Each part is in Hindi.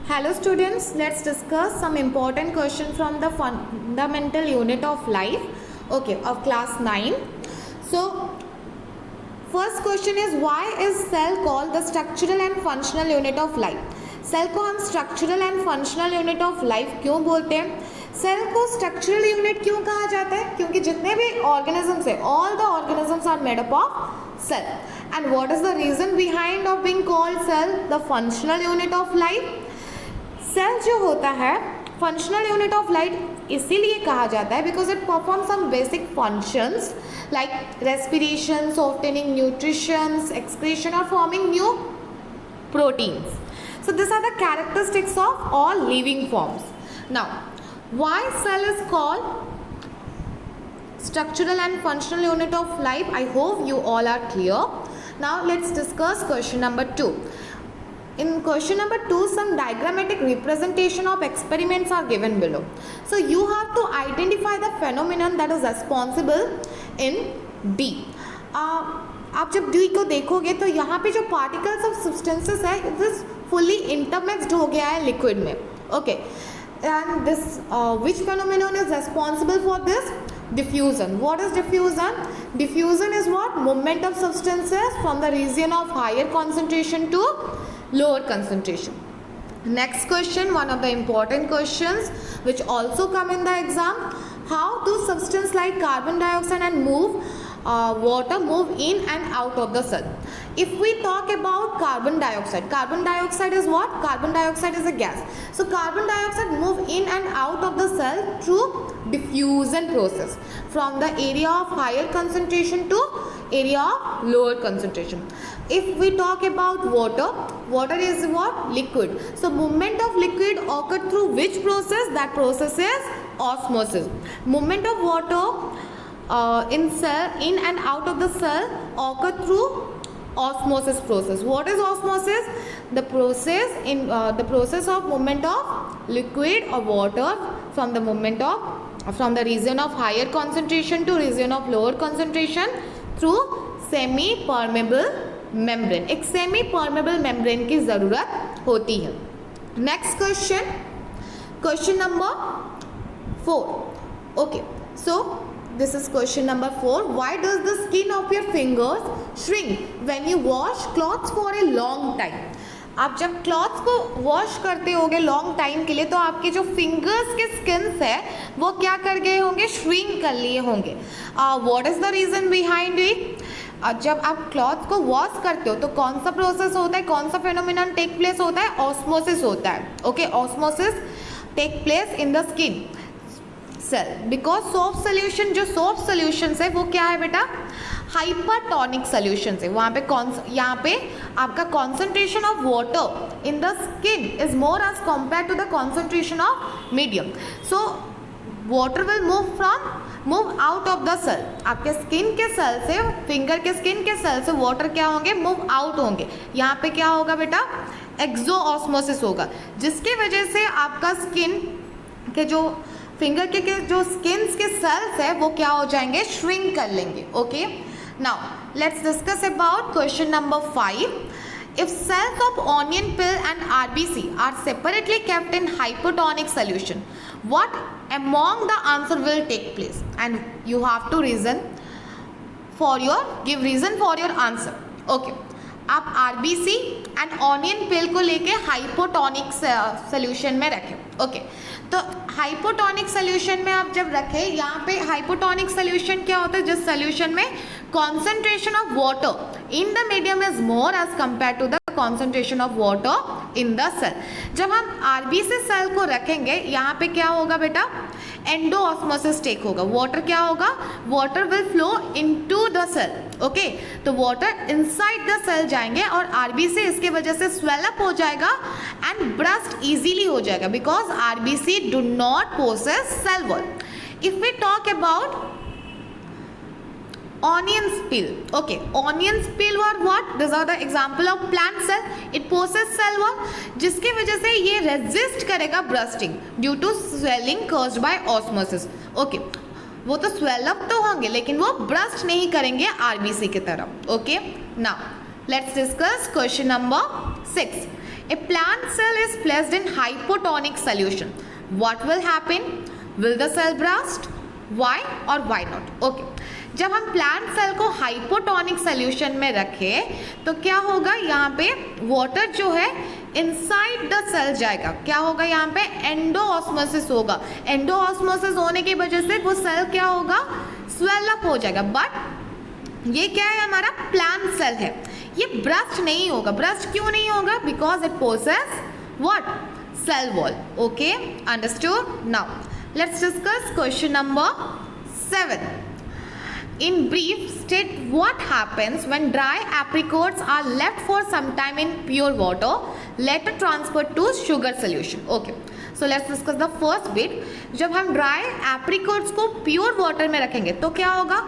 Hello students, let's discuss some important questions from the fundamental unit of life, of class 9. So, first question is, why is cell called the structural and functional unit of life? Cell को हम structural and functional unit of life क्यों बोलते हैं? सेल को स्ट्रक्चरल यूनिट क्यों कहा जाता है? क्योंकि जितने भी ऑर्गेनिजम्स है, all the organisms are made up of cell. And what is the reason behind of being called cell the functional unit of life? Cell जो होता है फंक्शनल यूनिट ऑफ लाइफ इसीलिए कहा जाता है because it perform some basic functions like respiration, obtaining nutrition, excretion और forming new proteins. So these are the characteristics of all living forms. Now, why cell is called structural and functional unit of life? I hope you all are clear. Now let's discuss question number 2. In question number 2, some diagrammatic representation of experiments are given below. So you have to identify the phenomenon that is responsible in D. आप जब डी को देखोगे तो यहाँ पे जो पार्टिकल्स ऑफ सब्सटेंसेस है इट इज फुल्ली इंटरमिक्स्ड हो गया है लिक्विड में. Okay, and this which phenomenon is responsible for this? Diffusion. What is diffusion? Diffusion is what? Movement of substances from the region of higher concentration to lower concentration. Next question, one of the important questions which also come in the exam. How do substances like carbon dioxide and water move in and out of the cell? If we talk about carbon dioxide is what? Carbon dioxide is a gas. So carbon dioxide move in and out of the cell through diffusion process from the area of higher concentration to area of lower concentration. If we talk about water is what? Liquid. So movement of liquid occur through which process? That process is osmosis. Movement of water in and out of the cell occur through osmosis process. What is osmosis? The process of movement of liquid or water from the region of higher concentration to region of lower concentration through semi permeable membrane. एक सेमी परमेबल मेम्ब्रेन की ज़रूरत होती है. Next question number 4. Okay, so this is question number 4. Why does the skin of your fingers shrink when you wash clothes for a long time? आप जब क्लॉथ्स को वॉश करते होगे लॉन्ग टाइम के लिए तो आपके जो फिंगर्स के स्किन्स है वो क्या कर गए होंगे? श्रिंक कर लिए होंगे. What is the reason behind it? जब आप क्लॉथ को वॉश करते हो तो कौन सा प्रोसेस होता है, कौन सा फेनोमेनन टेक प्लेस होता है? ऑस्मोसिस होता है. Okay, osmosis take place in the skin cell because soap solution, जो सोप सोल्यूशंस है वो क्या है बेटा? हाइपरटोनिक सोल्यूशंस है. वहाँ पे यहाँ पे आपका concentration of water in the skin is more as compare to the concentration of medium. So water will move out of the cell. आपके स्किन के सेल से, फिंगर के स्किन के सेल से वाटर क्या होंगे? मूव आउट होंगे. यहाँ पे क्या होगा बेटा? एक्सो ऑस्मोसिस होगा, जिसकी वजह से आपका स्किन के जो फिंगर के जो स्किन्स के सेल्स है वो क्या हो जाएंगे? श्रिंक कर लेंगे. Okay, now let's discuss about question number 5. If cells of onion peel and RBC are separately kept in hypotonic solution, what among the answer will take place? And you have to give reason for your answer. Okay, आप RBC एंड ऑनियन पिल को लेके हाइपोटोनिक सोल्यूशन में रखें. ओके, तो हाइपोटोनिक सोल्यूशन में आप जब रखें, यहाँ पे हाइपोटोनिक सोल्यूशन क्या होता है? जिस सोल्यूशन में concentration of water in the medium is more as compared to the concentration of water in the cell. जब हम RBC सेल को रखेंगे यहाँ पे क्या होगा बेटा? एंडो ऑस्मोसिस टेक होगा. वाटर क्या होगा? Water will flow into the cell. Okay, तो वाटर इनसाइड द सेल जाएंगे और RBC इसके वजह से स्वेलअप हो जाएगा एंड ब्रस्ट इजीली हो जाएगा because RBC do not possess cell wall. If we talk about onions peel. Okay, onions peel are what? These are the example of plant cell. It possess cell wall, जिसकी वजह से ये resist करेगा bursting due to swelling caused by osmosis. Okay, वो तो swell up तो होंगे लेकिन वो burst नहीं करेंगे RBC की तरह. Okay, now let's discuss question number 6. A plant cell is placed in hypotonic solution. What will happen? Will the cell burst? Why or why not? Okay. जब हम प्लांट सेल को हाइपोटोनिक सोल्यूशन में रखें तो क्या होगा, यहाँ पे वाटर जो है इनसाइड द सेल जाएगा. क्या होगा यहाँ पे? एंडोऑस्मोसिस होगा. एंडोऑस्मोसिस होने की वजह से वो सेल क्या होगा? स्वेल अप हो जाएगा. बट ये क्या है? हमारा प्लांट सेल है. ये ब्रस्ट नहीं होगा. ब्रस्ट क्यों नहीं होगा? Because it possess what? Cell wall. Okay, understood. Now let's discuss question number 7. In brief, state what happens when dry apricots are left for some time in pure water, later transferred to sugar solution. Okay, so let's discuss the first bit. जब हम dry apricots को pure water में रखेंगे तो क्या होगा?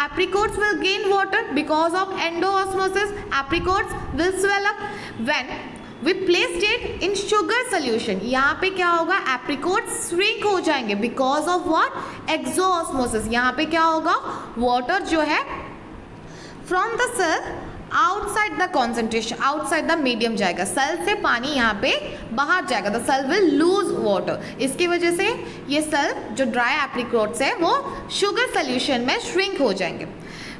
Apricots will gain water because of endoosmosis. Apricots will swell up. When we placed it in sugar solution, यहाँ पे क्या होगा? Apricots shrink हो जाएंगे because of what? Exoosmosis. यहाँ पे क्या होगा? Water जो है from the cell outside the concentration, outside the medium जाएगा. सेल से पानी यहाँ पे बाहर जाएगा. The cell will lose water. इसकी वजह से ये सेल जो dry apricots है वो sugar solution में shrink हो जाएंगे.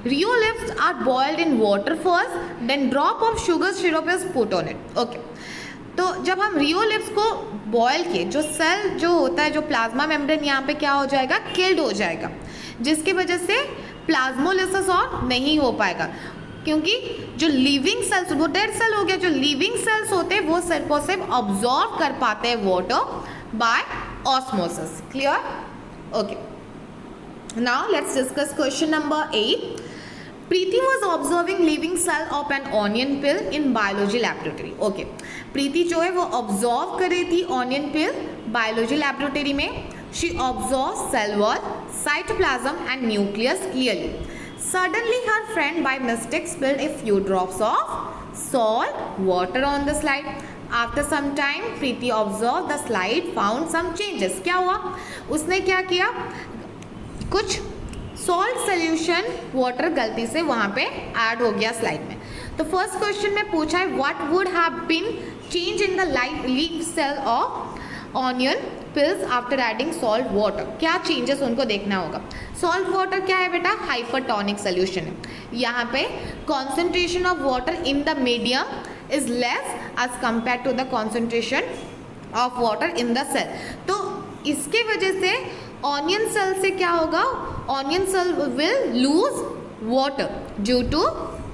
Rheoliths are boiled in water first, then drop of sugar syrup is put on it. Okay. तो जब हम रियोलिप्स को बॉयल किए, जो सेल जो होता है, जो प्लाज्मा मेम्ब्रेन यहाँ पे क्या हो जाएगा? किल्ड हो जाएगा, जिसकी वजह से प्लाज्मोलिसिस और नहीं हो पाएगा. क्योंकि जो लिविंग सेल्स, वो डेड सेल हो गया. जो लिविंग सेल्स होते हैं वो सिर्फ और सिर्फ ऑब्जॉर्व कर पाते हैं water bye osmosis. Clear? Okay. Now let's discuss question number 8. Preeti was observing living cell of an onion peel in biology laboratory. Okay. प्रीति जो है वो ऑब्जर्व कर रही थी ऑनियन पिल बायोलॉजी लैबोरेटरी में. She observed cell wall, cytoplasm and nucleus clearly. Suddenly her friend by mistake spilled a few drops of salt water on the slide. After some time, Preeti observed the slide found some changes. क्या हुआ? उसने क्या किया? कुछ सॉल्ट सोल्यूशन वाटर गलती से वहाँ पे ऐड हो गया स्लाइड में. तो फर्स्ट क्वेश्चन में पूछा है what would have been change in the leaf cell of onion peels after adding salt water. क्या चेंजेस उनको देखना होगा. सॉल्ट वाटर क्या है बेटा? हाइपरटोनिक सोल्यूशन है. यहाँ पे concentration of water in the medium is less as compare to the concentration of water in the cell. तो इसके वजह से ऑनियन सेल से क्या होगा? Onion cell will lose water due to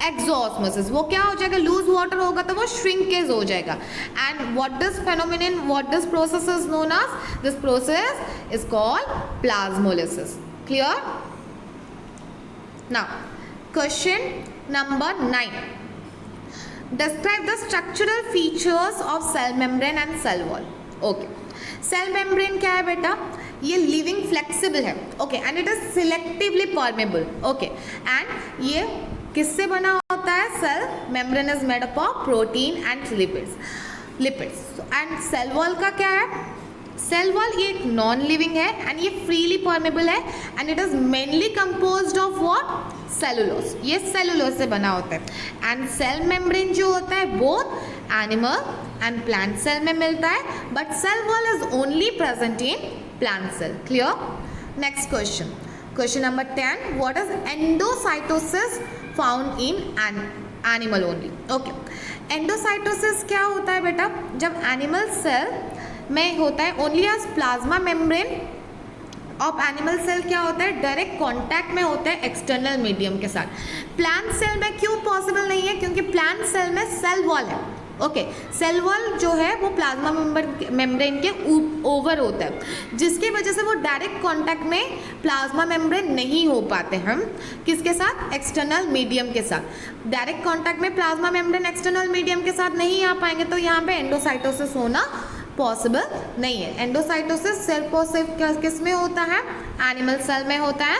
exosmosis. वो क्या हो जाएगा? लूज वाटर होगा तो वो श्रिंकेज हो जाएगा. And what this phenomenon, what this process is known as? This process is called plasmolysis. Clear? Now question number 9. Describe the structural features of cell membrane and cell wall. Okay. Cell membrane क्या है बेटा? ये लिविंग फ्लेक्सिबल है. Okay. And it is selectively permeable. Okay. And ये किससे बना होता है? Cell membrane is made up of protein and lipids. And cell wall का क्या है? सेल वॉल ये एक नॉन लिविंग है एंड ये फ्रीली परमेबल है and it is mainly composed of what? Cellulose. ये सेलुलोज से बना होता है. एंड सेल मेम्ब्रेन जो होता है both animal and plant cell में मिलता है, but cell wall is only present in plant cell. Clear? Next question, question number 10. What is endocytosis found in animal only? Okay. Endocytosis क्या होता है बेटा? जब एनिमल सेल में होता है only as plasma membrane of animal cell क्या होता है? डायरेक्ट कांटेक्ट में होता है एक्सटर्नल मीडियम के साथ. प्लांट सेल में क्यों पॉसिबल नहीं है? क्योंकि प्लांट सेल में सेल वॉल है. ओके. सेल वॉल जो है वो प्लाज्मा मेम्ब्रेन के ओवर होता है, जिसकी वजह से वो डायरेक्ट कांटेक्ट में प्लाज्मा मेम्ब्रेन नहीं हो पाते हम किसके साथ? एक्सटर्नल मीडियम के साथ. डायरेक्ट कांटेक्ट में प्लाज्मा मेम्ब्रेन एक्सटर्नल मीडियम के साथ नहीं आ पाएंगे तो यहाँ पे एंडोसाइटोसिस होना पॉसिबल नहीं है. एंडोसाइटोसिस सिर्फ और सिर्फ किस में होता है? एनिमल सेल में होता है.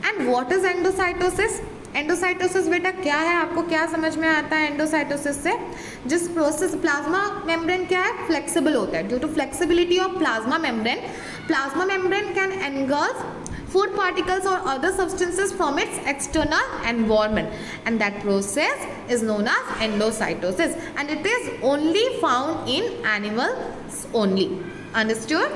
And what is endocytosis? Endocytosis बेटा क्या है? आपको क्या समझ में आता है एंडोसाइटोसिस से? जिस प्रोसेस प्लाज्मा मेम्ब्रेन क्या है? फ्लेक्सिबल होता है. Due to flexibility of plasma membrane can engulf food particles or other substances from its external environment, and that process is known as endocytosis, and it is only found in animals only. Understood?